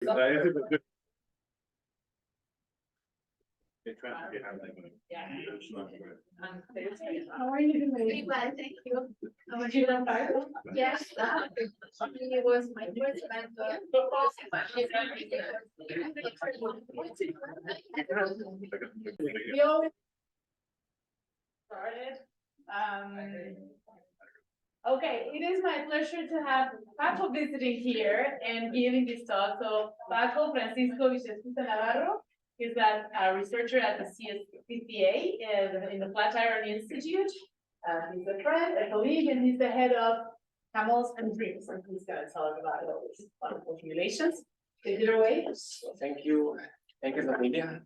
How are you doing? Well, thank you. Did you learn Bible? Yes, it was my first mentor. We always started. Okay, it is my pleasure to have Paco visiting here and giving this talk. So Paco Francisco Villaescusa Navarro is a researcher at the CCA in the Flatiron Institute. He's a friend, a colleague, and he's the head of Camels and Dreams, and he's gonna tell us about all these wonderful simulations. Take it away. So thank you, Familia.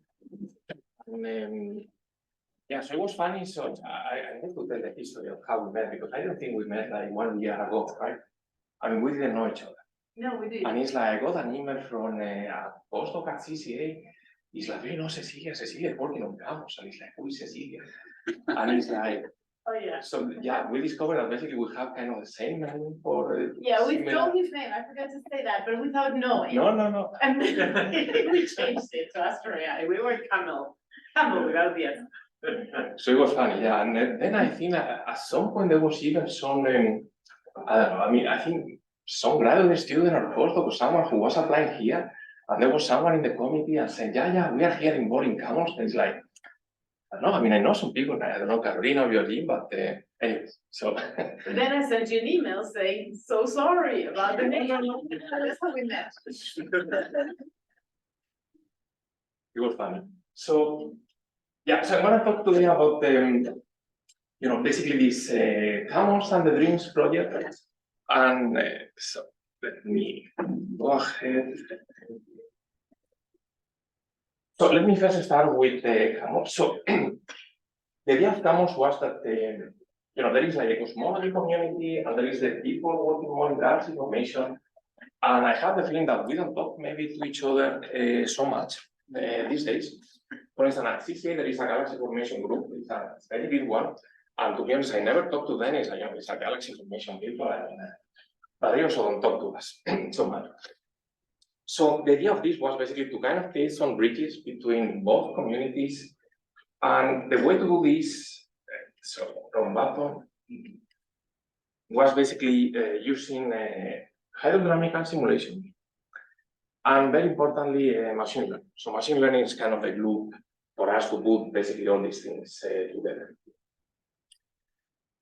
Yeah, so it was funny. So I need to tell the history of how we met because I don't think we met like 1 year ago, right? I mean, we didn't know each other. No, we did. And it's like I got an email from a postdoc at CCA. He's like, hey, no, Cecilia is working on Camels. And he's like, who is Cecilia? And he's like, Oh, yeah. so yeah, we discovered that basically we have kind of the same name for. Yeah, we similar- stole his name. I forgot to say that, but without knowing. No. And then we changed it to Astoria. We were Camel without the S. So it was funny, yeah. And then I think at some point there was even some, I don't know, I mean, I think some graduate student or postdoc or someone who was applying here, and there was someone in the committee and said, yeah, we are here in Boring Camels. And it's like, I don't know, I mean, I know some people, I don't know, Carolina or Violin, but anyway, so. Then I sent you an email saying, so sorry about the name. That's how we met. It was funny. So, yeah, so I'm gonna talk today about basically this Camels and the Dreams project. And so let me go ahead. So let me first start with Camels. So the idea of Camels was that there is like a cosmology community and there is the people working more in galaxy formation. And I have the feeling that we don't talk maybe to each other so much these days. For instance, at CCA, there is a galaxy formation group. It's a very big one. And to be honest, I never talk to them. It's a galaxy formation people. But they also don't talk to us so much. So the idea of this was basically to kind of create some bridges between both communities. And the way to do this, so from bottom, was basically using hydrodynamical simulation. And very importantly, machine learning. So machine learning is kind of a glue for us to put basically all these things together.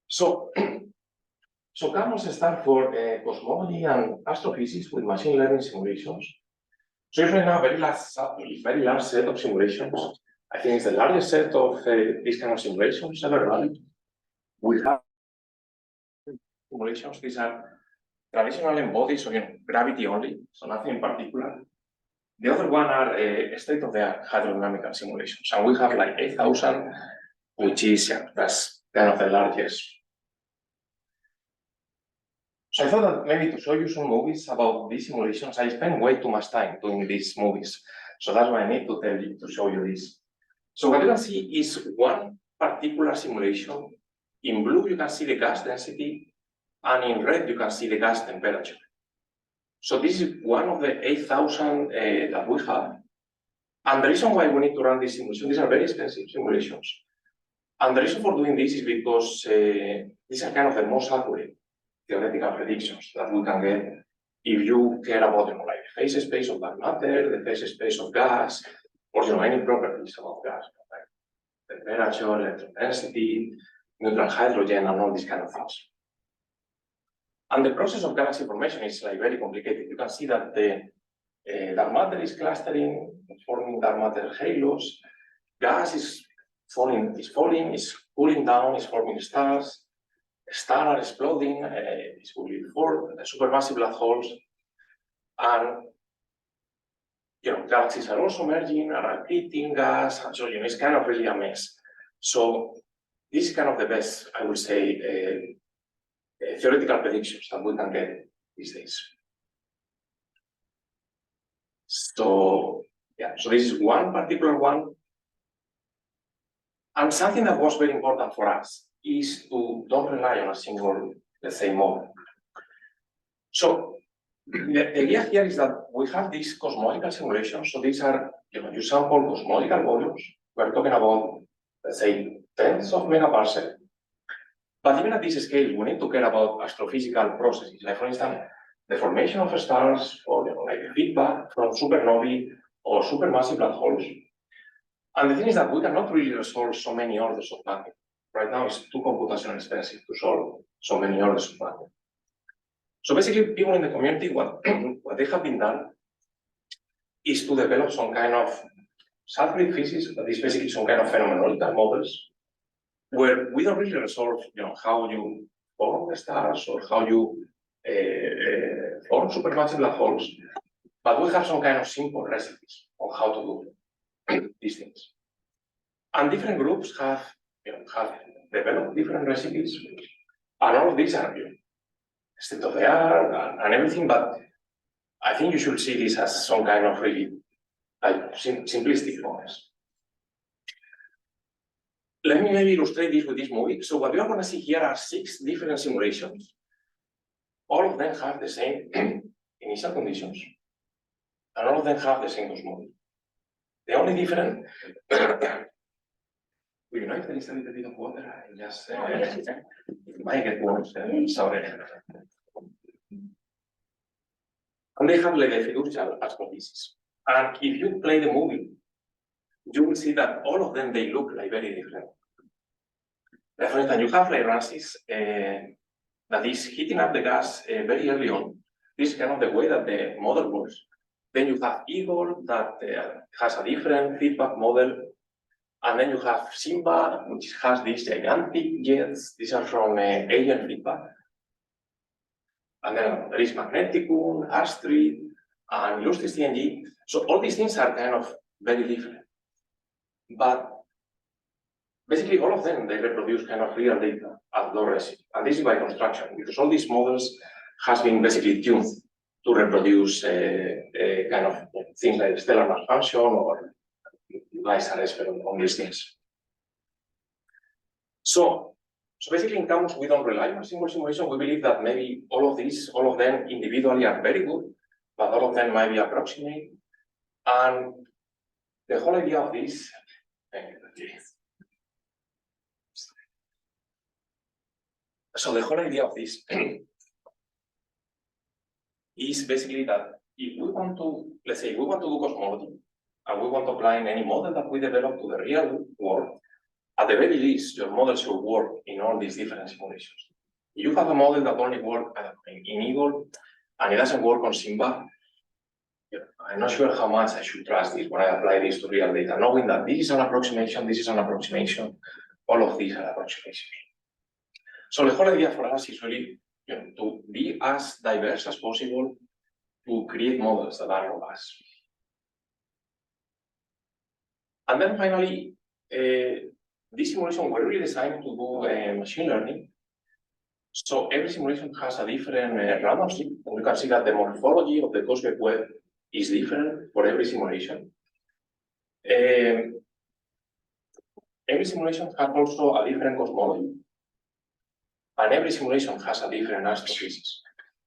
So Camels stand for cosmology and astrophysics with machine learning simulations. So it's right now a very large set of simulations. I think it's the largest set of these kind of simulations ever run. We have simulations. These are traditional embodied, so gravity only, so nothing in particular. The other one are state-of-the-art hydrodynamical simulations, and we have like 8,000, which is that's kind of the largest. So I thought that maybe to show you some movies about these simulations, I spend way too much time doing these movies, so that's why I need to show you this. So what you can see is one particular simulation. In blue, you can see the gas density, and in red, you can see the gas temperature. So this is one of the 8,000 that we have. And the reason why we need to run this simulation, these are very expensive simulations. And the reason for doing this is because these are kind of the most accurate theoretical predictions that we can get if you care about like the phase space of dark matter, the phase space of gas, or any properties about gas, like temperature, electron density, neutral hydrogen, and all these kind of things. And the process of galaxy formation is like very complicated. You can see that the dark matter is clustering, forming dark matter halos. Gas is falling, is cooling down, is forming stars. Stars are exploding, this will be supermassive black holes. And galaxies are also merging, are accreting gas, and so it's kind of really a mess. So this is kind of the best, I would say, theoretical predictions that we can get these days. So so this is one particular one. And something that was very important for us is to don't rely on a single, let's say, model. So The idea here is that we have these cosmological simulations. So these are, you sample cosmological volumes. We're talking about, let's say, tens of megaparsec. But even at this scale, we need to care about astrophysical processes. Like, for instance, the formation of stars, or like the feedback from supernovae or supermassive black holes. And the thing is that we cannot really resolve so many orders of magnitude. Right now, it's too computationally expensive to solve so many orders of magnitude. So basically, people in the community, what they have been done is to develop some kind of subgrid physics, that is basically some kind of phenomenological models, where we don't really resolve, how you form the stars or how you form supermassive black holes, but we have some kind of simple recipes on how to do these things. And different groups have developed different recipes, and all of these are state of the art and everything, but I think you should see this as some kind of really simplistic models. Let me maybe illustrate this with this movie. So what we are going to see here are 6 different simulations. All of them have the same initial conditions, and all of them have the same cosmology. The only different, will you know if there is a little bit of water? I just it might get worse. Sorry. And they have like the fiducial astrophysics. And if you play the movie, you will see that all of them, they look like very different. Like, for instance, you have like Francis that is heating up the gas very early on. This is kind of the way that the model works. Then you have Eagle that has a different feedback model. And then you have Simba, which has these gigantic jets. These are from alien feedback. And then there is Magneticum, Astrid, and Illustris TNG. So all these things are kind of very different. But basically all of them, they reproduce kind of real data at low resolution. And this is by construction, because all these models has been basically tuned to reproduce kind of things like stellar mass function or LISA on these things. So basically in Camus, we don't rely on single simulation. We believe that maybe all of them individually are very good, but all of them might be approximate. And the whole idea of this, so the whole idea of this is basically that if we want to, let's say, we want to do cosmology, and we want to apply any model that we develop to the real world, at the very least, your model should work in all these different simulations. You have a model that only works in Eagle, and it doesn't work on Simba. I'm not sure how much I should trust this when I apply this to real data, knowing that this is an approximation, this is an approximation, all of these are approximations. So the whole idea for us is really to be as diverse as possible to create models that are robust. And then finally, this simulation were really designed to do machine learning. So every simulation has a different random seed, and you can see that the morphology of the cosmic web is different for every simulation. Every simulation has also a different cosmology, and every simulation has a different astrophysics.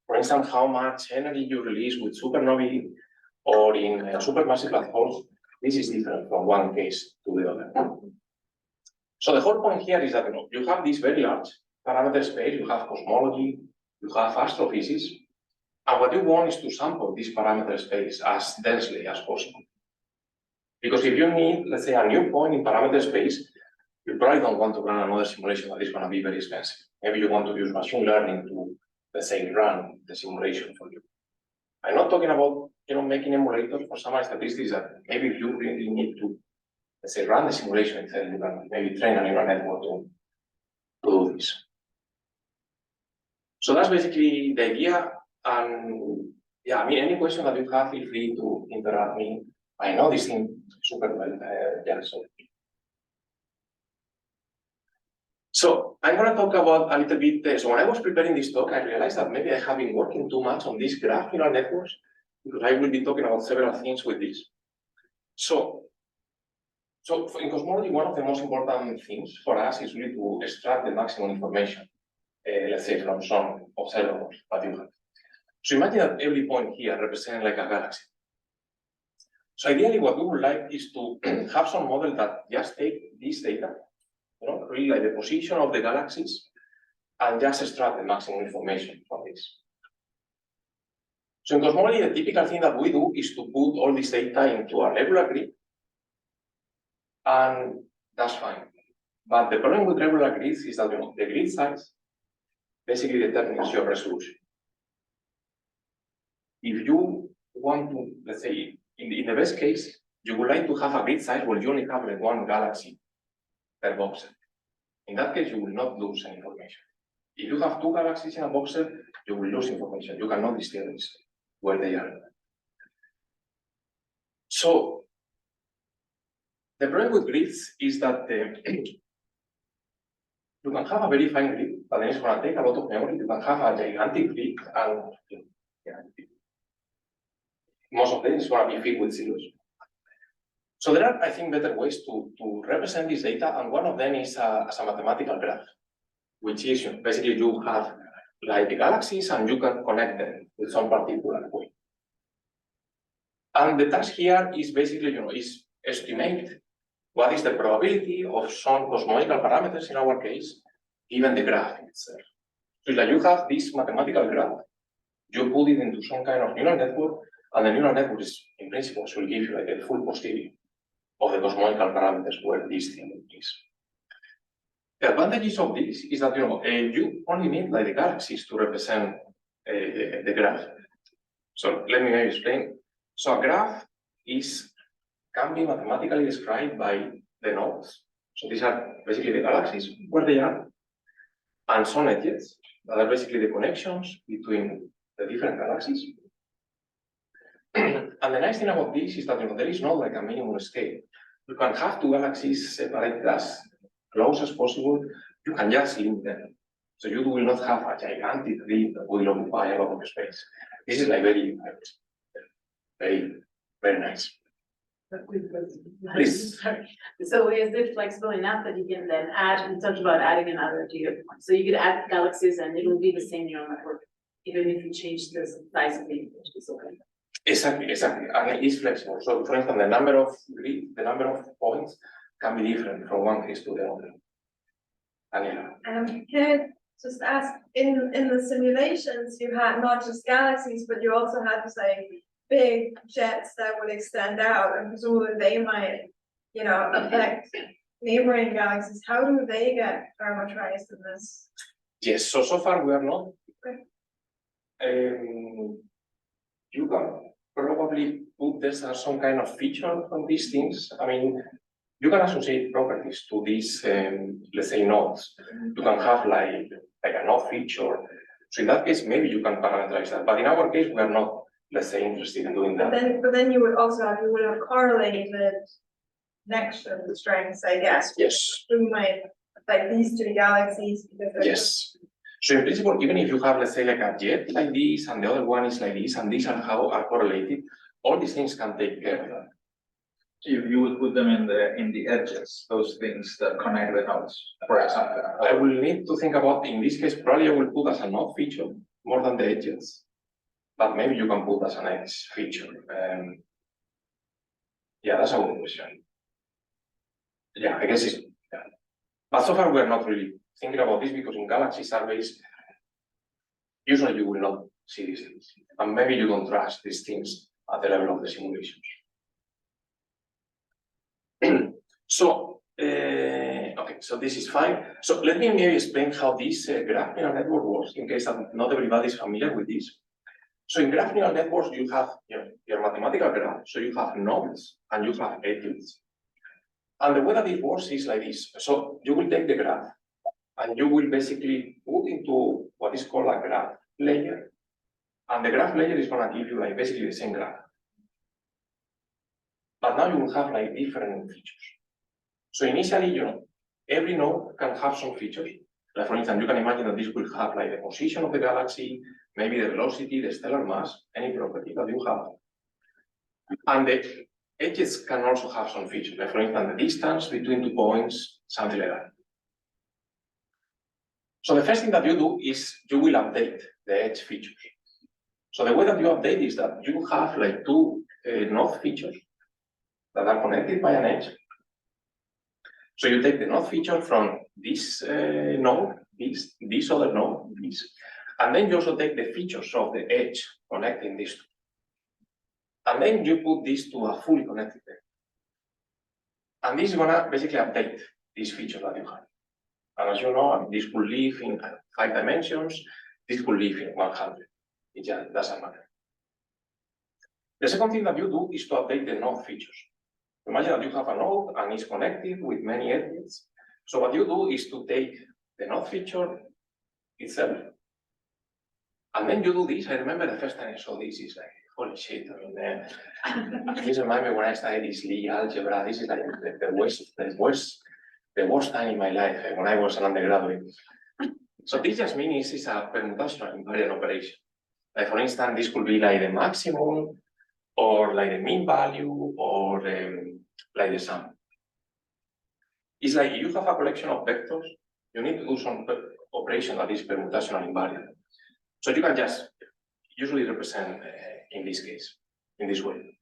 For instance, how much energy you release with supernovae or in supermassive black holes, this is different from one case to the other. So the whole point here is that you have this very large parameter space, you have cosmology, you have astrophysics, and what you want is to sample this parameter space as densely as possible. Because if you need, let's say, a new point in parameter space, you probably don't want to run another simulation that is going to be very expensive. Maybe you want to use machine learning to, let's say, run the simulation for you. I'm not talking about making emulators for some statistics that maybe you really need to, let's say, run the simulation itself. You can maybe train a neural network to do this. So that's basically the idea. And yeah, I mean, any question that you have, feel free to interrupt me. I know this thing super well. Yeah, so I'm going to talk about a little bit. So when I was preparing this talk, I realized that maybe I have been working too much on these graph neural networks, because I will be talking about several things with this. So in cosmology, one of the most important things for us is really to extract the maximum information, let's say, from some observables that you have. So imagine that every point here represents like a galaxy. So ideally, what we would like is to have some model that just take this data, really like the position of the galaxies, and just extract the maximum information from this. So in cosmology, the typical thing that we do is to put all this data into a regular grid, and that's fine. But the problem with regular grids is that the grid size basically determines your resolution. If you want to, let's say, in the best case, you would like to have a grid size where you only have like one galaxy per voxel. In that case, you will not lose any information. If you have two galaxies in a voxel, you will lose information. You cannot distinguish where they are. So the problem with grids is that you can have a very fine grid, but then it's going to take a lot of memory. You can have a gigantic grid, and most of them is going to be filled with zeros. So there are, I think, better ways to represent this data, and one of them is as a mathematical graph, which is basically you have like the galaxies and you can connect them with some particular way. And the task here is basically, is estimate what is the probability of some cosmological parameters in our case, given the graph itself. So like you have this mathematical graph, you put it into some kind of neural network, and the neural network is, in principle, should give you like a full posterior of the cosmological parameters where this thing is. The advantages of this is that you only need like the galaxies to represent the graph. So let me explain. So a graph can be mathematically described by the nodes. So these are basically the galaxies where they are, and some edges that are basically the connections between the different galaxies. And the nice thing about this is that there is not like a minimum scale. You can have two galaxies separated as close as possible. You can just link them. So you will not have a gigantic grid that will occupy a lot of space. This is like very, very nice. Please. So is it flexible enough that you can then add, you talked about adding another data point, so you could add galaxies and it will be the same neural network, even if you change the size of the image, it's okay. Exactly, and it is flexible. So for instance, the number of points can be different from one case to the other. And Can I just ask, in the simulations, you had not just galaxies, but you also had, say, big jets that would extend out, and presumably they might, affect neighboring galaxies. How do they get parameterized in this? Yes, so far we are not. Okay. You can probably put this as some kind of feature on these things. I mean, you can associate properties to these, let's say, nodes. You can have like a node feature. So in that case, maybe you can parameterize that. But in our case, we are not, let's say, interested in doing that. But then you would have correlated next to the strengths, I guess. Yes. Who might affect these two galaxies? Yes. So in principle, even if you have, let's say, like a jet like this, and the other one is like this, and these are correlated, all these things can take care of that. You would put them in the edges, those things that connect the nodes, for example. I will need to think about, in this case, probably I will put as a node feature more than the edges, but maybe you can put as an edge feature. Yeah, that's a good question. Yeah, I guess it's, yeah. But so far we're not really thinking about this because in galaxy surveys, usually you will not see these things. And maybe you don't trust these things at the level of the simulations. So, okay, so this is fine. So let me maybe explain how this graph neural network works in case that not everybody is familiar with this. So in graph neural networks, you have your mathematical graph. So you have nodes and you have edges. And the way that it works is like this. So you will take the graph and you will basically put into what is called a graph layer. And the graph layer is going to give you like basically the same graph. But now you will have like different features. So initially, every node can have some features. Like for instance, you can imagine that this will have like the position of the galaxy, maybe the velocity, the stellar mass, any property that you have. And the edges can also have some features. Like for instance, the distance between 2 points, something like that. So the first thing that you do is you will update the edge features. So the way that you update is that you have like two node features that are connected by an edge. So you take the node feature from this node, this other node, this, and then you also take the features of the edge connecting these two. And then you put this to a fully connected edge. And this is gonna basically update these features that you have. And as you know, this could live in 5 dimensions, this could live in 100. It just doesn't matter. The second thing that you do is to update the node features. Imagine that you have a node and it's connected with many edges. So what you do is to take the node feature itself. And then you do this. I remember the first time I saw this, is like, holy shit. I mean, this reminds me when I studied this Lie algebra. This is like the worst time in my life when I was an undergraduate. So this just means it's a permutation invariant operation. Like for instance, this could be like the maximum, or like the mean value, or like the sum. It's like you have a collection of vectors, you need to do some operation that is permutational invariant. So you can just usually represent in this case, in this way.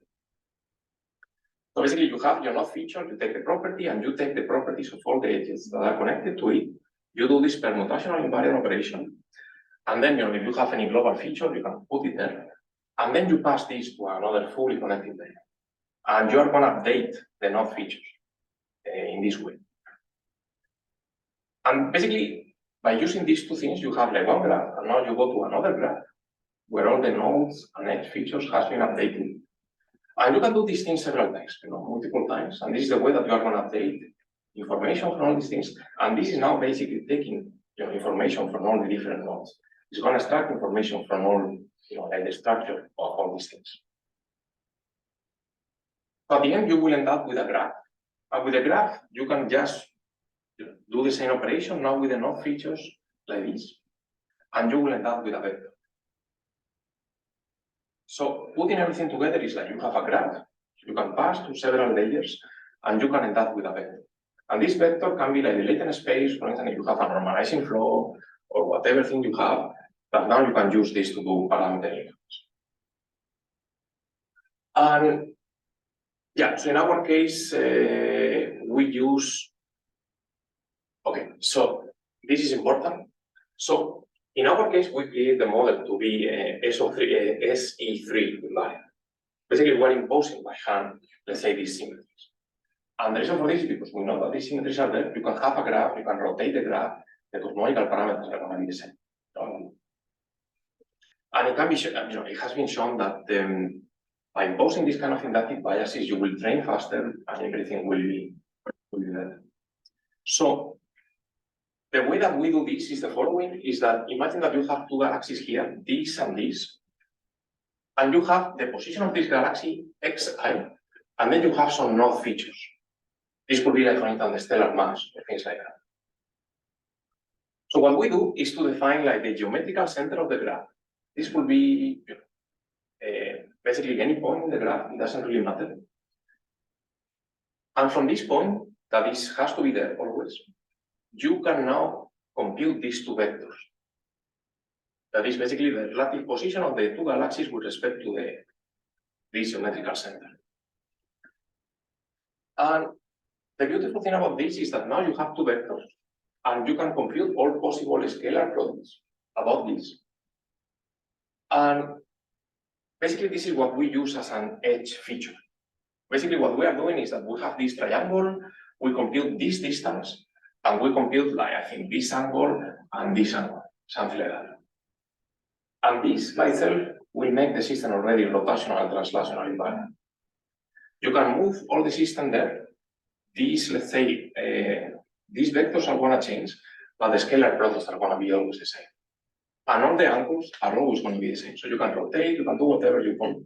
So basically you have your node feature, you take the property, and you take the properties of all the edges that are connected to it. You do this permutational invariant operation. And then, if you have any global feature, you can put it there. And then you pass this to another fully connected layer. And you are going to update the node features in this way. And basically, by using these two things, you have like one graph, and now you go to another graph where all the nodes and edge features has been updated. And you can do these things several times, multiple times. And this is the way that you are going to update information from all these things. And this is now basically taking information from all the different nodes. It's going to extract information from all, like the structure of all these things. So at the end, you will end up with a graph. And with a graph, you can just do the same operation, now with the node features like this, and you will end up with a vector. So putting everything together is like you have a graph, you can pass through several layers, and you can end up with a vector. And this vector can be like the latent space, for instance, if you have a normalizing flow, or whatever thing you have, but now you can use this to do parameter inference. And yeah, so in our case, we use, okay, so this is important. So in our case, we create the model to be SE3 invariant. Basically, we're imposing by hand, let's say, these symmetries. And the reason for this is because we know that these symmetries are there. You can have a graph, you can rotate the graph, the cosmological parameters are going to be the same. And it can be, it has been shown that by imposing this kind of inductive biases, you will train faster and everything will be better. So the way that we do this is the following, is that imagine that you have two galaxies here, this and this, and you have the position of this galaxy, xi, and then you have some node features. This could be like, for instance, the stellar mass, or things like that. So what we do is to define like the geometrical center of the graph. This will be basically any point in the graph, it doesn't really matter. And from this point, that this has to be there always, you can now compute these two vectors. That is basically the relative position of the two galaxies with respect to this geometrical center. And the beautiful thing about this is that now you have two vectors, and you can compute all possible scalar products about this. And basically, this is what we use as an edge feature. Basically, what we are doing is that we have this triangle, we compute this distance, and we compute, like, I think, this angle and this angle, something like that. And this by itself will make the system already rotational and translational invariant. You can move all the system there. These, let's say, these vectors are going to change, but the scalar products are going to be always the same. And all the angles are always going to be the same. So you can rotate, you can do whatever you want.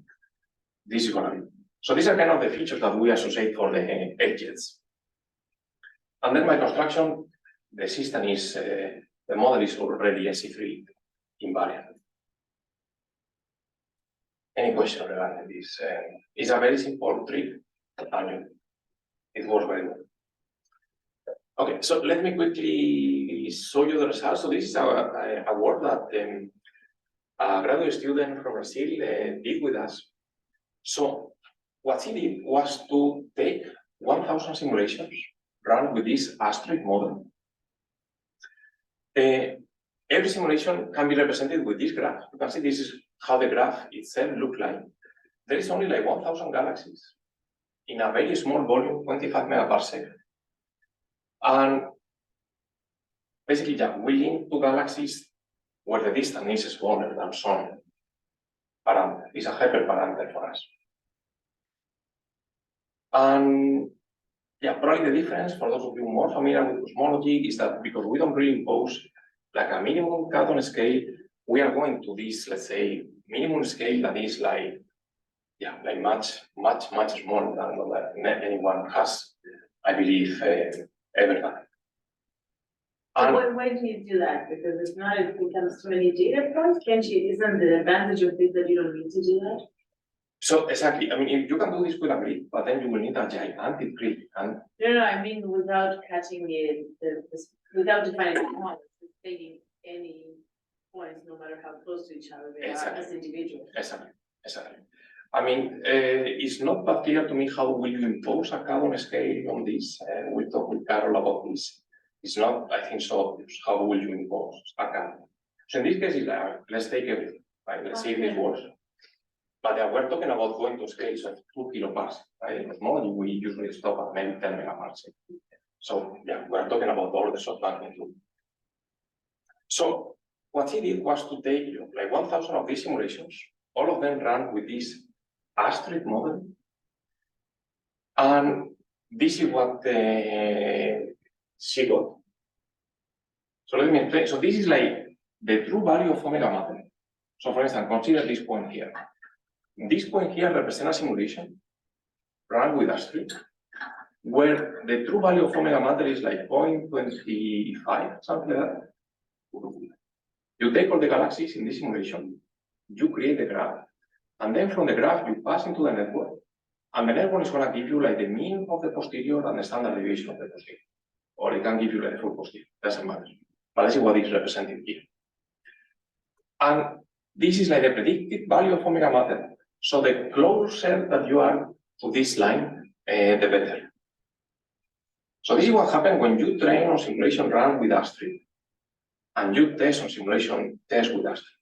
This is going to be. So these are kind of the features that we associate for the edges. And then by construction, the system is, the model is already SE3 invariant. Any question regarding this? It's a very simple trick, and it works very well. Okay, so let me quickly show you the results. So this is a work that a graduate student from Brazil did with us. So what he did was to take 1,000 simulations, run with this asteroid model. Every simulation can be represented with this graph. You can see this is how the graph itself looks like. There is only like 1,000 galaxies in a very small volume, 25 megaparsec. And basically, yeah, we link two galaxies where the distance is smaller than some parameter. It's a hyperparameter for us. And yeah, probably the difference for those of you more familiar with cosmology is that because we don't really impose like a minimum cut on scale, we are going to this, let's say, minimum scale that is like, yeah, like much smaller than what anyone has, I believe, ever done. So And why do you do that? Because it's not, it becomes too many data points, can't you, isn't the advantage of this that you don't need to do that? so exactly, I mean, if you can do this with a grid, but then you will need a gigantic grid. And No, I mean, without catching without defining the points, it's taking any points, no matter how close to each other they are Exactly. as individuals. exactly. I mean, it's not that clear to me how will you impose a carbon scale on this. We'll talk with Carol about this. It's not, I think, so obvious. How will you impose a carbon? So in this case, it's like, let's take everything, right? Let's see if this works. But we're talking about going to scales of 2 kiloparsec, right? In cosmology, we usually stop at maybe 10 megaparsec. So yeah, we're talking about all the soft magnitude. So what he did was to take like 1,000 of these simulations, all of them ran with this asteroid model. And this is what she got. So let me explain. So this is like the true value of omega matter. So for instance, consider this point here. This point here represents a simulation run with asteroid, where the true value of omega matter is like 0.25, something like that. You take all the galaxies in this simulation, you create the graph, and then from the graph you pass into the network, and the network is going to give you like the mean of the posterior and the standard deviation of the posterior, or it can give you like the full posterior, doesn't matter. But let's see what is represented here. And this is like the predicted value of omega matter. So the closer that you are to this line, the better. So this is what happens when you train on simulation run with asteroid, and you test on simulation test with asteroid.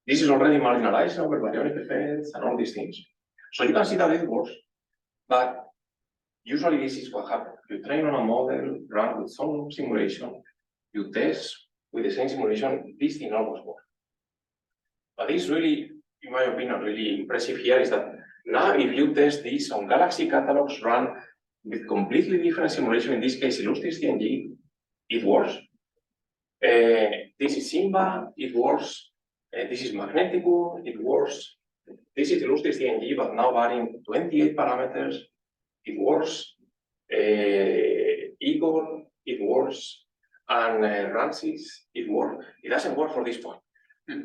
This is already marginalized over baryonic effects and all these things. So you can see that it works, but usually this is what happens. You train on a model, run with some simulation, you test with the same simulation, this thing almost works. But this really, in my opinion, really impressive here is that now if you test this on galaxy catalogs run with completely different simulation, in this case Illustris CNG, it works. This is SIMBA, it works. This is Magneticum, it works. This is Illustris CNG, but now varying 28 parameters, it works. Igor, it works. And Ramses, it works. It doesn't work for this point.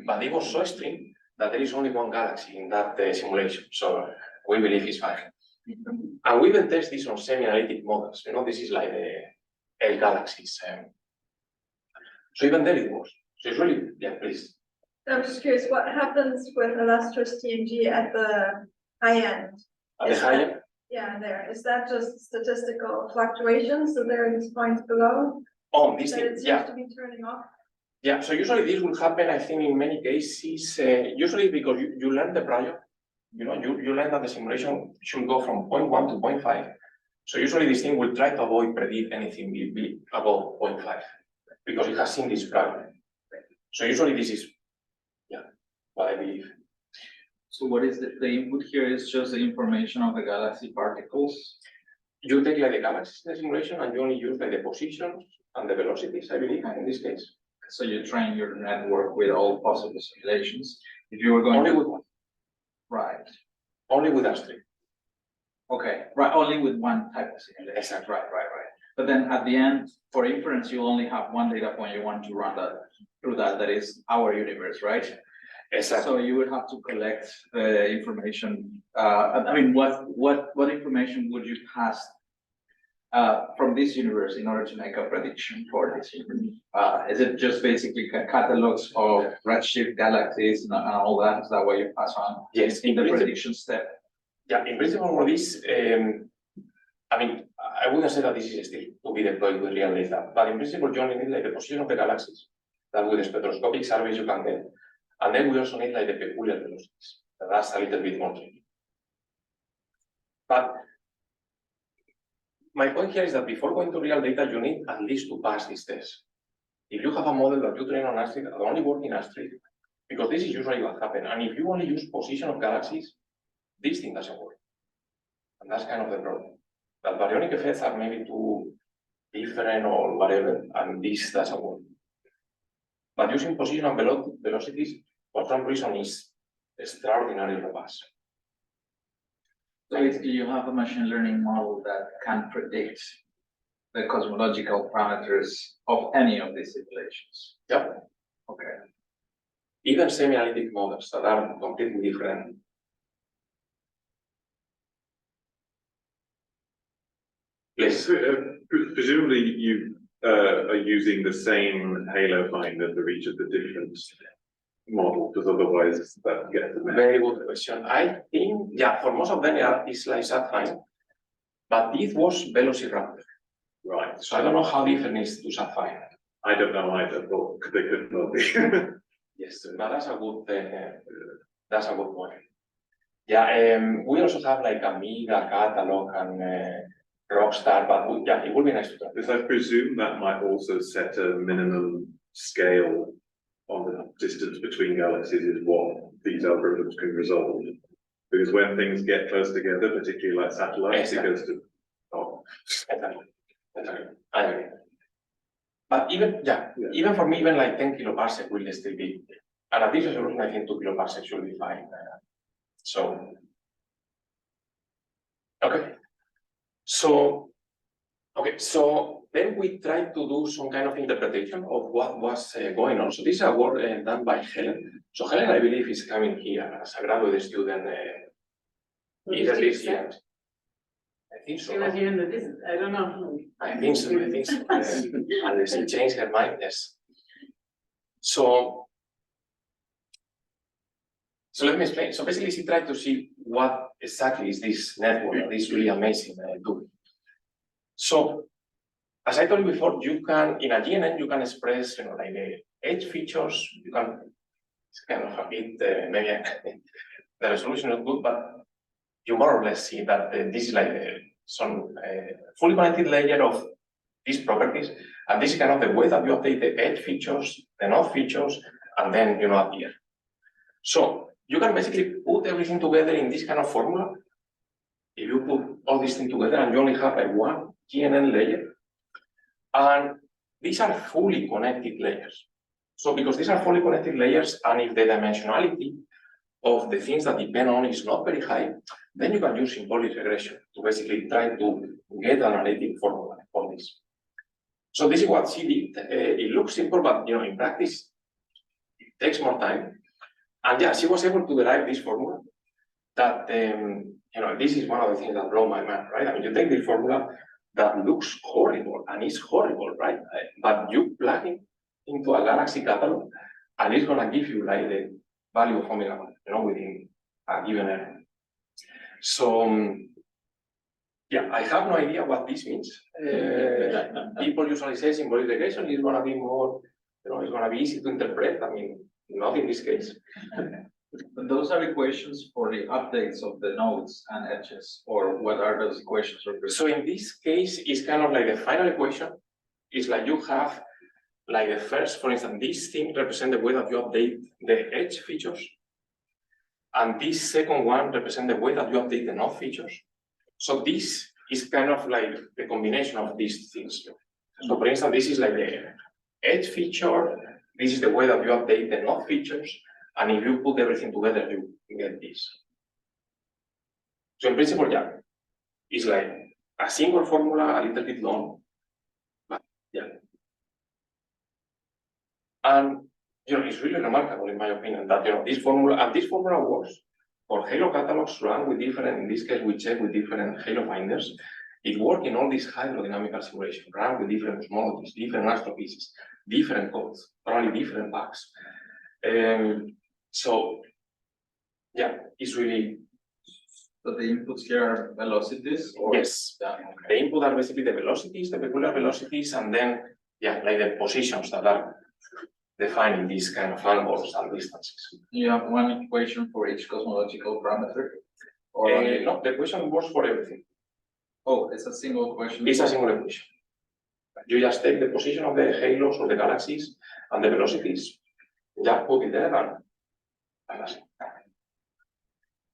But it was so extreme that there is only one galaxy in that simulation. So we believe it's fine. And we even test this on semi-analytic models. You know, this is like the L galaxies. So even there it works. So it's really, yeah, please. I'm just curious, what happens with Illustris TNG at the high end? At the higher, Yeah, there, is that just statistical fluctuations, so there are these points below, this that thing, it seems yeah. to be turning off? Yeah, so usually this will happen, I think, in many cases, usually because you learn the prior, you know, you learn that the simulation should go from 0.1 to 0.5. So usually this thing will try to avoid predict anything be above 0.5 because it has seen this prior. So usually this is, yeah, what I believe. So what is the input here is just the information of the galaxy particles? You take like the galaxies in the simulation and you only use like the positions and the velocities, I believe, in this case. So you train your network with all possible simulations. If you were going Only to, with one, right, only with asteroid. okay, right, only with one type of simulation. Exactly. Right. But then at the end, for inference, you only have one data point you want to run that through that is our universe, right? Exactly. So you would have to collect the information. I mean, what information would you pass from this universe in order to make a prediction for this universe? Is it just basically catalogs of redshift galaxies and all that? Is that what you pass on Yes, in the principle- prediction step? Yeah, in principle for this, I mean, I wouldn't say that this is still to be deployed with real data, but in principle, you only need like the position of the galaxies that with the spectroscopic surveys you can get. And then we also need like the peculiar velocities. That's a little bit more tricky. But my point here is that before going to real data, you need at least to pass this test. If you have a model that you train on Astrid, that only work in Astrid, because this is usually what happens. And if you only use position of galaxies, this thing doesn't work. And that's kind of the problem. That baryonic effects are maybe too different or whatever, and this doesn't work. But using position and velocities, for some reason, is extraordinarily robust. So basically, you have a machine learning model that can predict the cosmological parameters of any of these simulations. Yep. Okay. Even semi-analytic models that are completely different. Please. Presumably you are using the same halo finder for each of the different models, because otherwise that gets a mess. Very good question. I think, yeah, for most of them it's like SATFINE, but this was Velociraptor. Right, So I don't know how different it is to SATFINE. I don't know either, but they could not be. Yes, but that's a good point. Yeah, we also have like Amiga, Catalog, and Rockstar, but yeah, it would be nice to try. Because I presume that might also set a minimum scale on the distance between galaxies is what these algorithms can resolve. Because when things get close together, particularly like satellites, it goes to, oh, Exactly. I agree. But even, yeah, Yeah. even for me, even like 10 kiloparsec will still be, and at this resolution, I think 2 kiloparsec should be fine. So, okay. So then we tried to do some kind of interpretation of what was going on. So this is a work done by Helen. So Helen, I believe, is coming here as a graduate student either this year. I think so. She was here in the visit, I don't know. I think so. Unless she changed her mind, yes. So let me explain. So basically, she tried to see what exactly is this network, this really amazing tool. So, as I told you before, you can, in a GNN, you can express, like the edge features, you can, it's kind of a bit, maybe the resolution is not good, but you more or less see that this is like some fully connected layer of these properties, and this is kind of the way that you update the edge features, the node features, and then, appear. So, you can basically put everything together in this kind of formula. If you put all these things together and you only have like one GNN layer, and these are fully connected layers. So because these are fully connected layers, and if the dimensionality of the things that depend on is not very high, then you can use symbolic regression to basically try to get an analytic formula for this. So this is what she did. It looks simple, but in practice, it takes more time. And yeah, she was able to derive this formula that, this is one of the things that blow my mind, right? I mean, you take the formula that looks horrible, and it's horrible, right? But you plug it into a galaxy catalog, and it's gonna give you like the value of omega 1, within a given area. So, yeah, I have no idea what this means. People usually say symbolic regression is gonna be more, it's gonna be easy to interpret. I mean, not in this case. But those are equations for the updates of the nodes and edges, or what are those equations representing? So in this case, it's kind of like the final equation. It's like you have like the first, for instance, this thing represents the way that you update the edge features. And this second one represents the way that you update the node features. So this is kind of like the combination of these things. So for instance, this is like the edge feature. This is the way that you update the node features. And if you put everything together, you get this. So in principle, yeah, it's like a single formula, a little bit long, but yeah. And it's really remarkable, in my opinion, that this formula works for Halo catalogs run with different. In this case, we check with different Halo finders. it worked in all these hydrodynamical simulations, run with different cosmologies, different astrophysics, different codes, probably different bugs. So, yeah, it's really, So the inputs here are velocities or? yes, the input are basically the velocities, the peculiar velocities, and then, yeah, like the positions that are defining these kind of angles and distances. You have one equation for each cosmological parameter? Or only- No, the equation works for everything. Oh, it's a single equation. It's a single equation. You just take the position of the halos of the galaxies and the velocities, just put it there and that's it.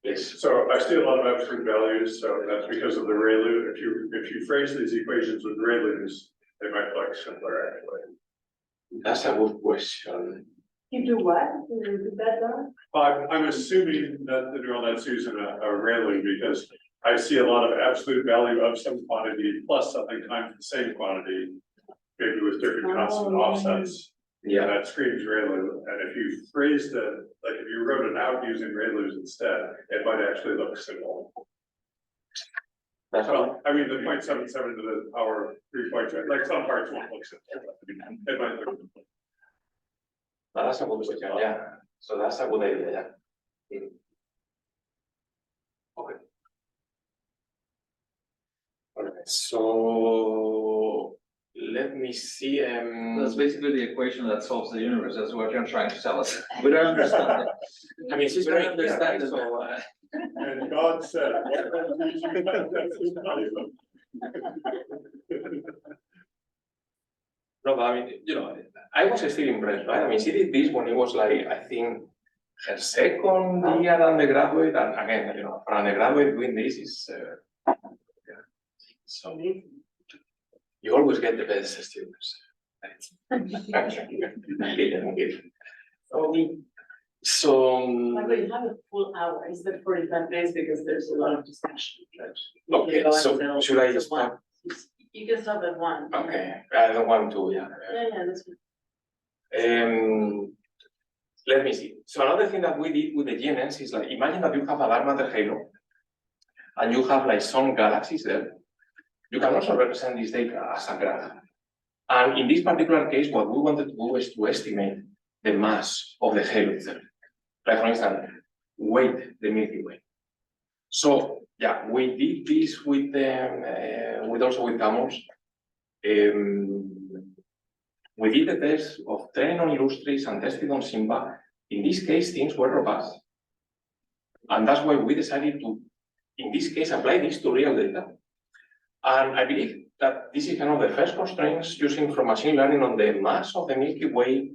Yes. So I see a lot of absolute values, so that's because of the ReLU. If you phrase these equations with ReLUs, they might look simpler actually. That's a good question. You do what? You do that, Don? I'm assuming that the neural net's using a ReLU because I see a lot of absolute value of some quantity plus something times the same quantity, maybe with different constant offsets. Yeah, That screams ReLU, and if you phrased it, like if you wrote it out using ReLUs instead, it might actually look simple. that's Well, I mean, the 0.77 to the power 3.2, like some parts won't look simple. It might look. that's a good question, yeah. So that's a good idea, yeah. Okay. Alright, so let me see, That's basically the equation that solves the universe. That's what you're trying to tell us. We don't understand it. I mean, she's We very don't clear, right? understand it. So, And God said. no, but I mean, I was still impressed, right? I mean, she did this when it was like, I think, her second year undergraduate, and again, for undergraduate doing this is, so you always get the best students. So, Michael, you have a full hour, is that 45 minutes because there's a lot of discussion? okay, so should I stop? You can stop at 1. Okay, I don't want to, yeah. Yeah, that's fine. Let me see. So another thing that we did with the GNNs is like, imagine that you have a dark matter halo and you have like some galaxies there. You can also represent this data as a graph. And in this particular case, what we wanted to do is to estimate the mass of the halo itself. Like for instance, weight the Milky Way. So yeah, we did this with also with CAMOS. We did the test of training on Illustris and tested on SIMBA. In this case, things were robust. And that's why we decided to, in this case, apply this to real data. And I believe that this is kind of the first constraints using from machine learning on the mass of the Milky Way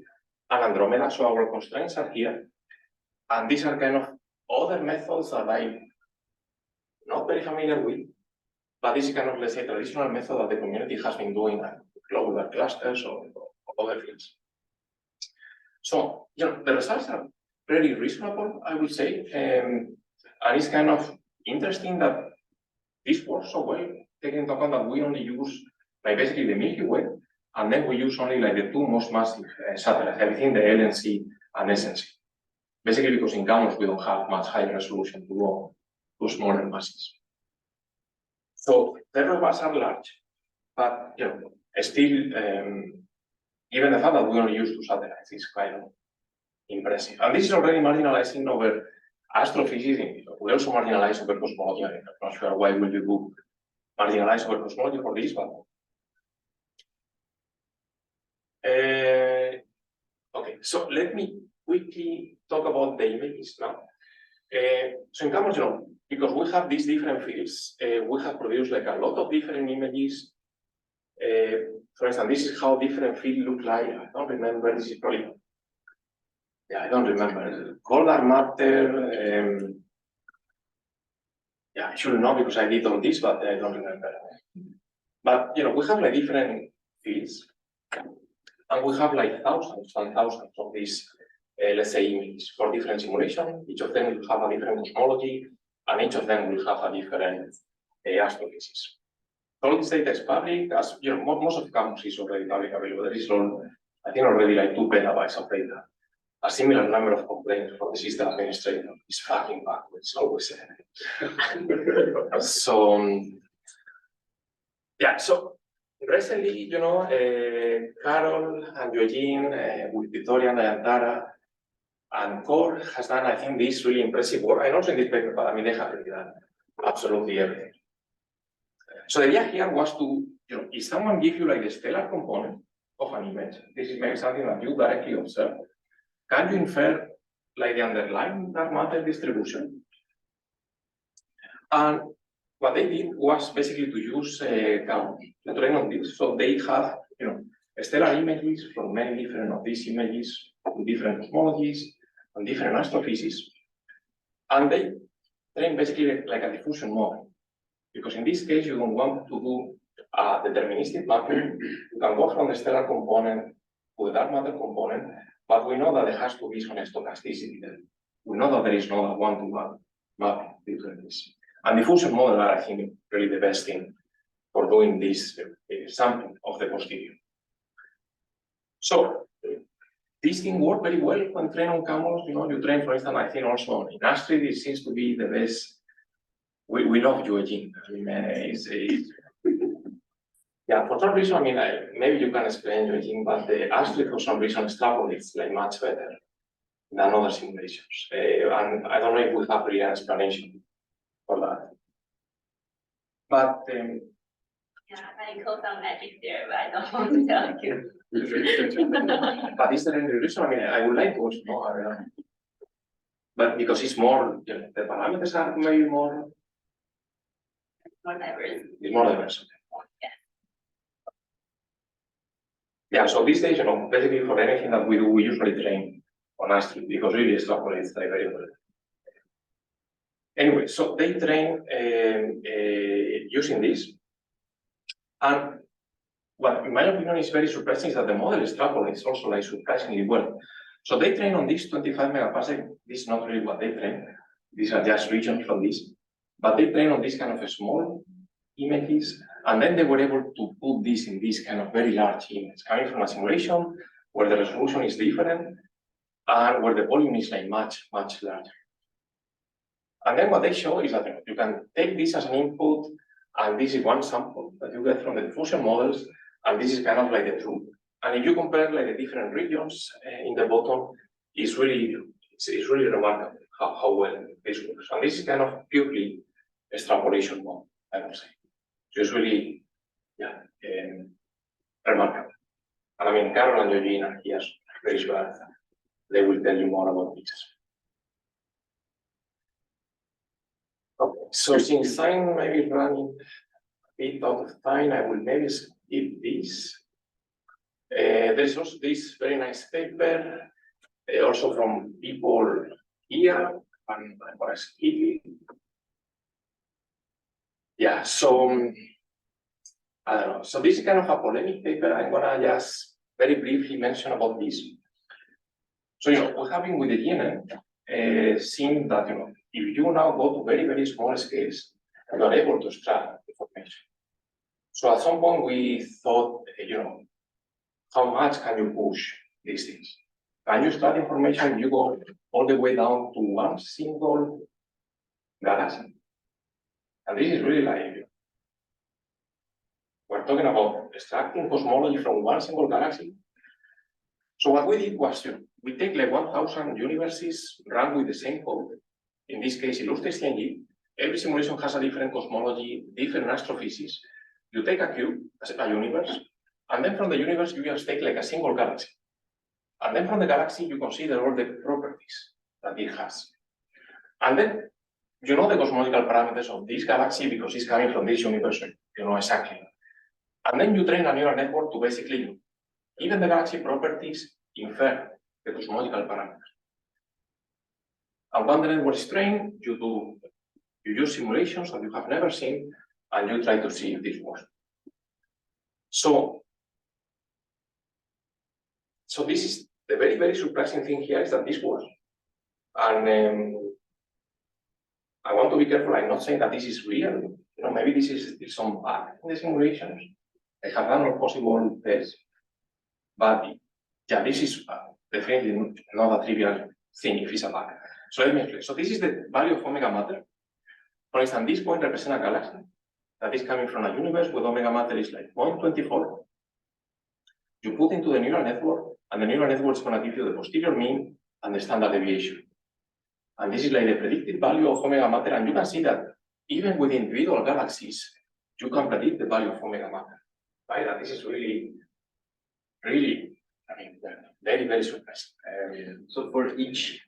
and Andromeda. So our constraints are here. And these are kind of other methods that I'm not very familiar with. But this is kind of, let's say, traditional method that the community has been doing at globular clusters or other things. So, the results are pretty reasonable, I would say. And it's kind of interesting that this works so well, taking into account that we only use like basically the Milky Way, and then we use only like the two most massive satellites, everything the LNC and SNC. Basically because in CAMOS we don't have much higher resolution to go to smaller masses. So the reservoirs are large, but still, given the fact that we only use two satellites, is quite impressive. And this is already marginalizing over astrophysics. We also marginalize over cosmology. I'm not sure why will you do marginalize over cosmology for this, but okay. So let me quickly talk about the images now. So in CAMOS, because we have these different fields, we have produced like a lot of different images. For instance, this is how different fields look like. I don't remember. This is probably, yeah, I don't remember. Cold dark matter. Yeah, I should know because I did all this, but I don't remember. But we have like different fields, and we have like thousands and thousands of these, let's say, images for different simulations. Each of them will have a different cosmology, and each of them will have a different astrophysics. All this data is public, as most of CAMOS is already public available. There is I think already like 2 petabytes of data. A similar number of complaints from the system administrator is fucking backwards, always. So Yeah, so recently, Carol and Eugene, with Victoria and Ayantara, and Core has done, I think, this really impressive work, and also in this paper, but I mean, they have really done absolutely everything. So the idea here was to, if someone gives you like the stellar component of an image, this is maybe something that you directly observe, can you infer like the underlying dark matter distribution? And what they did was basically to use GAN to train on this. So they have, stellar images from many different of these images, with different cosmologies and different astrophysics. And they train basically like a diffusion model. Because in this case, you don't want to do a deterministic mapping. You can go from the stellar component to the dark matter component, but we know that there has to be some stochasticity there. We know that there is not a one-to-one mapping between this. And diffusion model are, I think, really the best thing for doing this sampling of the posterior. So this thing worked very well when trained on camels. You train, for instance, I think also in Astrid, it seems to be the best. We love Eugene. I mean, yeah, for some reason, I mean, maybe you can explain Eugene, but the Astrid for some reason extrapolates like much better than other simulations. And I don't know if we have really an explanation for that. But yeah, I call some magic there, but I don't want to tell you. but is there any reason? I mean, I would like to also know. But because it's more, the parameters are maybe more. More diverse. It's more diverse. Yeah. Yeah, so these days, basically for anything that we do, we usually train on Astrid because really extrapolates like very well. Anyway, so they train using this. And what, in my opinion, is very surprising is that the model extrapolates also like surprisingly well. So they train on this 25 megaparsec. This is not really what they train. These are just regions from this. But they train on this kind of a small images, and then they were able to put this in this kind of very large image, coming from a simulation where the resolution is different and where the volume is like much, much larger. And then what they show is that you can take this as an input, and this is one sample that you get from the diffusion models, and this is kind of like the truth. And if you compare like the different regions in the bottom, it's really remarkable how well this works. And this is kind of purely extrapolation model, I would say. So it's really, remarkable. And I mean, Carol and Eugene are here very sure they will tell you more about this. Okay, so since time maybe running a bit out of time, I will maybe skip this. There is also this very nice paper, also from people here, and I'm gonna skip it. Yeah, so I don't know. So this is kind of a polemic paper. I'm gonna just very briefly mention about this. So we have been with the GNN seen that if you now go to very, very small scales, you are able to extract information. So at some point we thought, how much can you push these things? Can you extract information if you go all the way down to one single galaxy? And this is really like, we're talking about extracting cosmology from one single galaxy. So what we did was, we take like 1,000 universes run with the same code. In this case, Illustres CNG. Every simulation has a different cosmology, different astrophysics. You take a cube, a universe, and then from the universe, you just take like a single galaxy. And then from the galaxy, you consider all the properties that it has. And then, the cosmological parameters of this galaxy because it's coming from this universe, exactly. And then you train a neural network to basically, given the galaxy properties, infer the cosmological parameters. And when the network is trained, you use simulations that you have never seen, and you try to see if this works. So this is the very, very surprising thing here is that this works. And I want to be careful. I'm not saying that this is real. Maybe this is still some bug in the simulations. I have done all possible tests, but yeah, this is definitely not a trivial thing if it's a bug. So let me explain. So this is the value of omega matter. For instance, this point represents a galaxy. that is coming from a universe where omega matter is like 0.24. You put into the neural network, and the neural network is going to give you the posterior mean and the standard deviation. And this is like the predicted value of omega matter, and you can see that even with individual galaxies, you can predict the value of omega matter. Right? And this is really, I mean, very, very surprising. So for each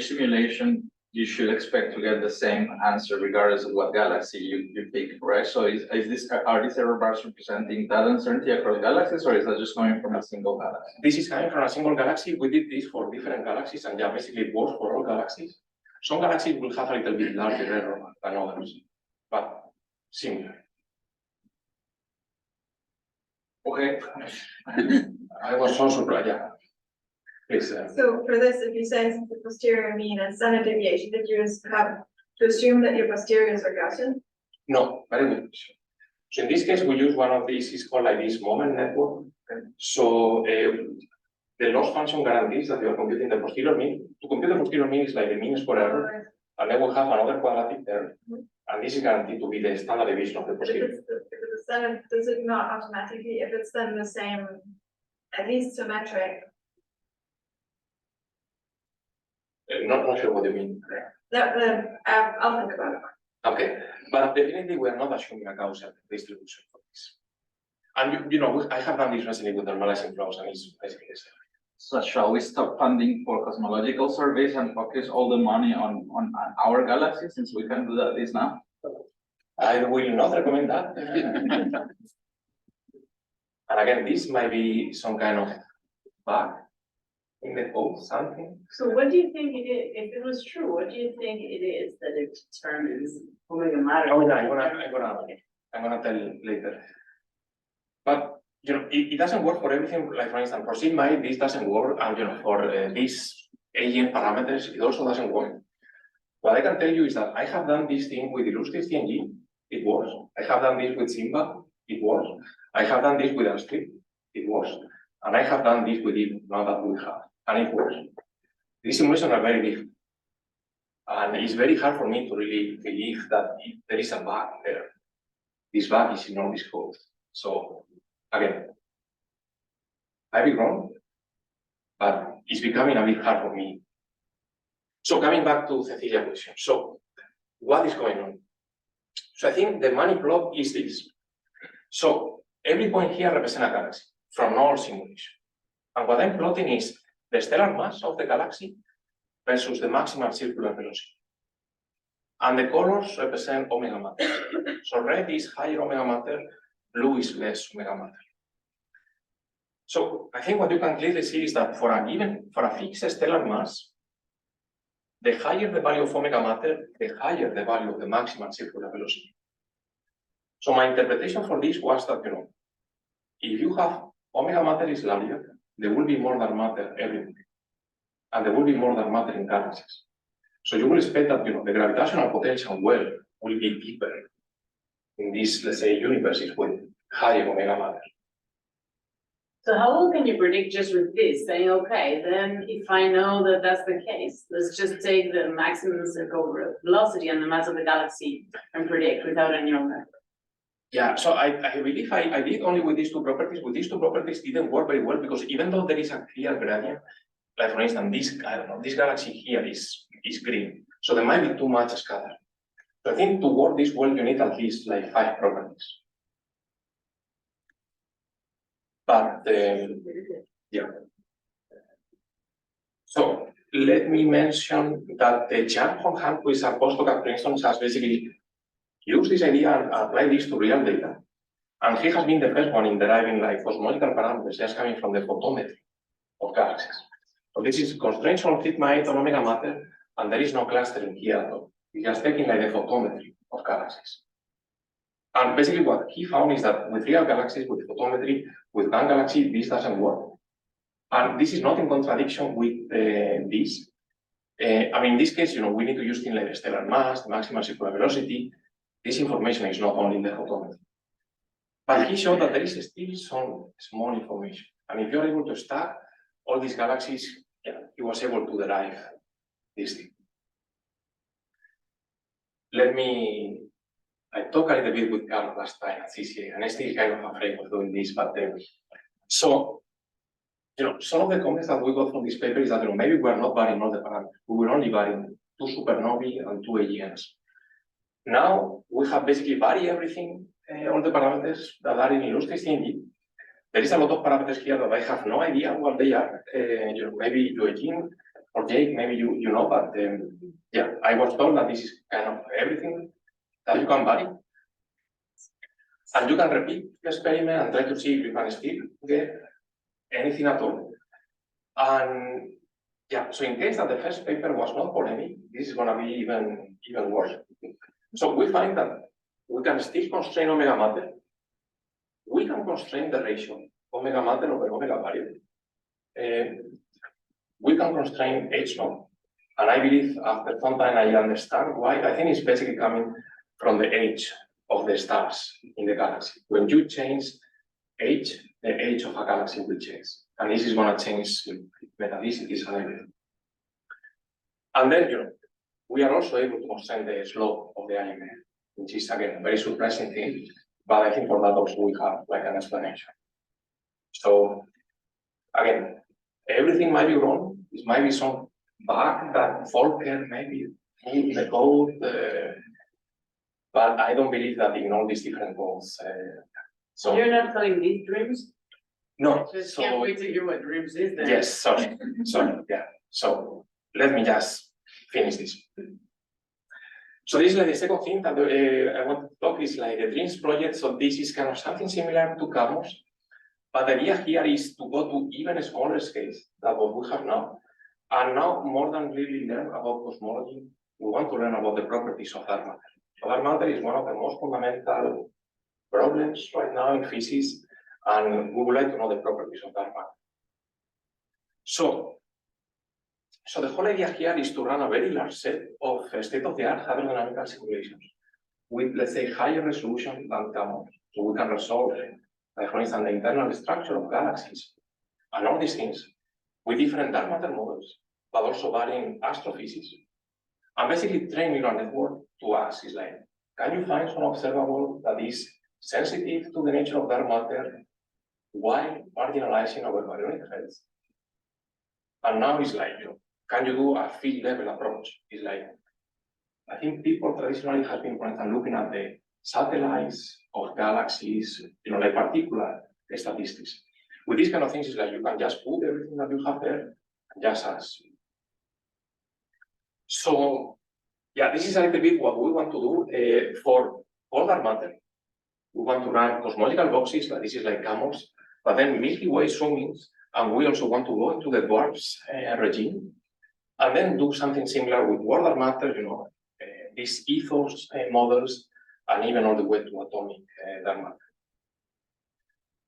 simulation, you should expect to get the same answer regardless of what galaxy you pick, right? So are these error bars representing that uncertainty across galaxies, or is that just coming from a single galaxy? This is coming from a single galaxy. We did this for different galaxies, and yeah, basically it works for all galaxies. Some galaxies will have a little bit larger error than others, but similar. Okay. I was so surprised, yeah. Please, So for this, if you say the posterior mean and standard deviation, did you just have to assume that your posteriors are Gaussian? no, very good question. So in this case, we use one of these, it's called like this moment network. So the loss function guarantees that you are computing the posterior mean. To compute the posterior mean is like the mean square error, and then we'll have another quadratic term. And this is guaranteed to be the standard deviation of the If posterior. it's the standard, does it not automatically, if it's then the same, at least symmetric? Not sure what you mean. I'll think about it. Okay, but definitely we are not assuming a Gaussian distribution for this. And you know, I have done this recently with normalizing flows, and it's basically the same. So shall we stop funding for cosmological surveys and focus all the money on our galaxy, since we can do that this now? I will not recommend that. And again, this might be some kind of bug in the code, something. So what do you think it is, if it was true, what do you think it is that it determines omega matter? Oh, yeah, I'm gonna tell you later. But you know, it doesn't work for everything. Like for instance, for sigma, this doesn't work, and you know, for these AGN parameters, it also doesn't work. What I can tell you is that I have done this thing with illustrious TNG, it works. I have done this with Simba, it works. I have done this with Astrid, it works. And I have done this with it, now that we have, and it works. These simulations are very different. And it's very hard for me to really believe that there is a bug there. This bug is in all this code. So, again, I be wrong, but it's becoming a bit hard for me. So coming back to Cecilia's question, so what is going on? So I think the money plot is this. So every point here represents a galaxy from all simulation. And what I'm plotting is the stellar mass of the galaxy versus the maximum circular velocity. And the colors represent omega matter. So red is higher omega matter, blue is less omega matter. So I think what you can clearly see is that for a fixed stellar mass, the higher the value of omega matter, the higher the value of the maximum circular velocity. So my interpretation for this was that, you know, if you have omega matter is larger, there will be more dark matter everywhere. And there will be more dark matter in galaxies. So you will expect that, you know, the gravitational potential well will be deeper in these, let's say, universes with higher omega matter. So how well can you predict just with this, saying, okay, then if I know that that's the case, let's just take the maximum circular velocity and the mass of the galaxy and predict without any omega. Yeah, so I believe I did only with these two properties. With these two properties didn't work very well because even though there is a clear gradient, like for instance, this, I don't know, this galaxy here is green. So there might be too much scatter. So I think to work this well, you need at least like 5 properties. But yeah. So let me mention that Jan von Hand, who is a postdoc at Princeton, has basically used this idea and applied this to real data. And he has been the first one in deriving like cosmological parameters just coming from the photometry of galaxies. So this is constraints on sigma 8 on omega matter, and there is no clustering here at all. He's just taking like the photometry of galaxies. And basically what he found is that with real galaxies, with photometry, with one galaxy, this doesn't work. And this is not in contradiction with this. I mean, in this case, you know, we need to use things like the stellar mass, the maximum circular velocity. This information is not only in the photometry. But he showed that there is still some small information. And if you're able to stack all these galaxies, yeah, he was able to derive this thing. Let me I talked a little bit with Carl last time at CCA, and I'm still kind of afraid of doing this, but so, some of the comments that we got from this paper is that, maybe we're not varying all the parameters. We were only varying 2 supernovae and 2 AGNs. Now, we have basically varied everything, all the parameters that are in Illustris CNG. There is a lot of parameters here that I have no idea what they are. Maybe Joaquin or Jake, maybe you know, but yeah, I was told that this is kind of everything that you can vary. And you can repeat the experiment and try to see if you can still get anything at all. And yeah, so in case that the first paper was not polemic, this is going to be even worse. So we find that we can still constrain omega matter. We can constrain the ratio omega matter over omega variable. We can constrain H naught. And I believe after some time I understand why. I think it's basically coming from the age of the stars in the galaxy. When you change age, the age of a galaxy will change. And this is going to change metallicities and everything. And then, we are also able to constrain the slope of the IMF, which is again a very surprising thing. But I think for that also we have like an explanation. So again, everything might be wrong. It might be some bug that Volker maybe put the code, but I don't believe that in all these different codes. So You're not calling these dreams? no. Just So can't wait to hear what dreams is then. yes, sorry, yeah. So let me just finish this. So this is like the second thing that I want to talk is like the Dreams project. So this is kind of something similar to Camos, but the idea here is to go to even smaller scales than what we have now. And now, more than really learn about cosmology, we want to learn about the properties of dark matter. So dark matter is one of the most fundamental problems right now in physics, and we would like to know the properties of dark matter. So the whole idea here is to run a very large set of state-of-the-art hydrodynamical simulations with, let's say, higher resolution than Camos. So we can resolve, like for instance, the internal structure of galaxies and all these things with different dark matter models, but also varying astrophysics. And basically, train neural network to us is like, can you find some observable that is sensitive to the nature of dark matter while marginalizing our baryonic heads? And now it's like, can you do a field level approach? It's like, I think people traditionally have been, for instance, looking at the satellites of galaxies, like particular statistics. With these kind of things, it's like you can just put everything that you have there and just ask. So, yeah, this is a little bit what we want to do for all dark matter. We want to run cosmological boxes, but this is like Camos, but then Milky Way zoomings, and we also want to go into the dwarfs regime, and then do something similar with world dark matter, these ethos models, and even all the way to atomic dark matter.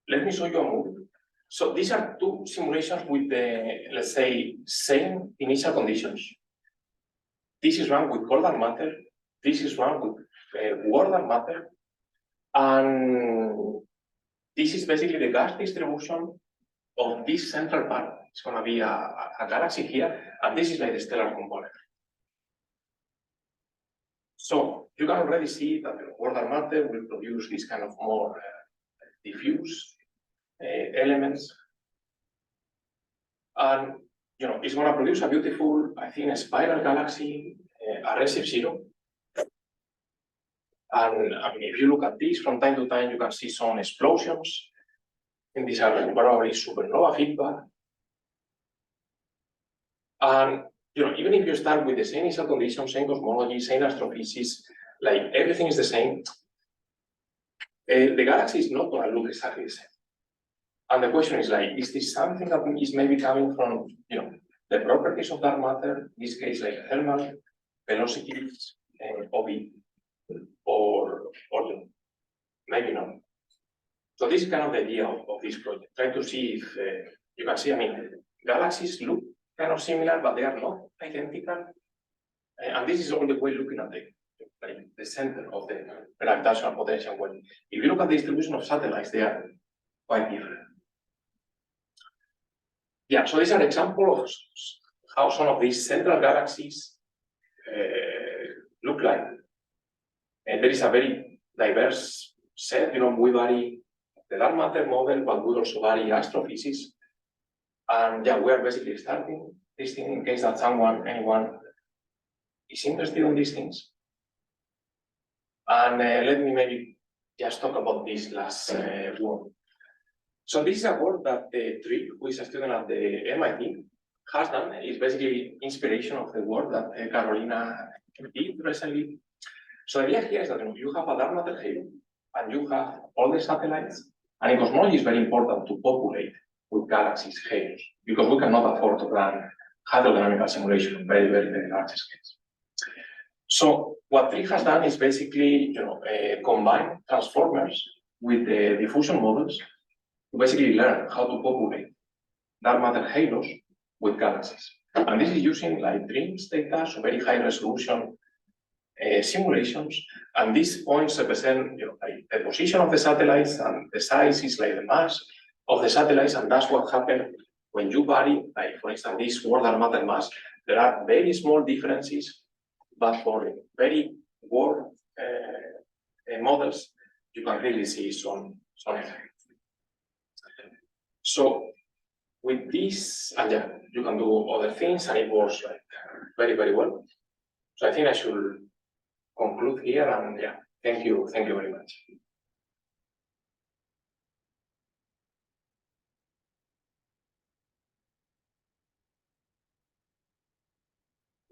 Let me show you a movie. So these are two simulations with the, let's say, same initial conditions. This is run with cold dark matter. This is run with world dark matter. And this is basically the gas distribution of this central part. It's going to be a galaxy here, and this is like the stellar component. So you can already see that the world dark matter will produce this kind of more diffuse elements. And it's going to produce a beautiful, I think, a spiral galaxy, a redshift 0. And I mean, if you look at this from time to time, you can see some explosions. And these are probably supernova feedback. And even if you start with the same initial conditions, same cosmology, same astrophysics, like everything is the same, the galaxy is not going to look exactly the same. And the question is like, is this something that is maybe coming from, the properties of dark matter, in this case, like thermal velocities, OB, or maybe not. So this is kind of the idea of this project, trying to see if you can see, I mean, galaxies look kind of similar, but they are not identical. And this is all the way looking at the center of the gravitational potential. When if you look at the distribution of satellites, they are quite different. Yeah, so these are examples of how some of these central galaxies look like. And there is a very diverse set, we vary the dark matter model, but we also vary astrophysics. And yeah, we are basically starting this thing in case that anyone is interested in these things. And let me maybe just talk about this last one. So this is a work that Tripp, who is a student at the MIT, has done. It's basically inspiration of the work that Carolina did recently. So the idea here is that you have a dark matter halo, and you have all the satellites, and in cosmology it's very important to populate with galaxies halos, because we cannot afford to run hydrodynamical simulation on very, very, very large scales. So what Tripp has done is basically, combine transformers with the diffusion models to basically learn how to populate dark matter halos with galaxies. And this is using like DREAMS data, so very high resolution simulations. And these points represent like the position of the satellites, and the size is like the mass of the satellites. And that's what happens when you vary, like for instance, this world dark matter mass. There are very small differences, but for very warm models, you can really see some effect. So with this, and yeah, you can do other things, and it works like very, very well. So I think I should conclude here, and yeah, thank you very much.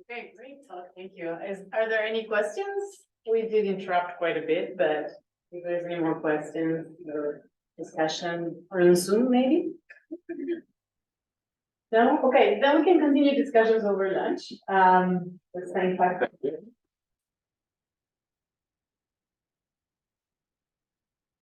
Okay, great talk, thank you. Are there any questions? We did interrupt quite a bit, but if there's any more questions or discussion, or in Zoom maybe? No? Okay, then we can continue discussions over lunch. Let's thank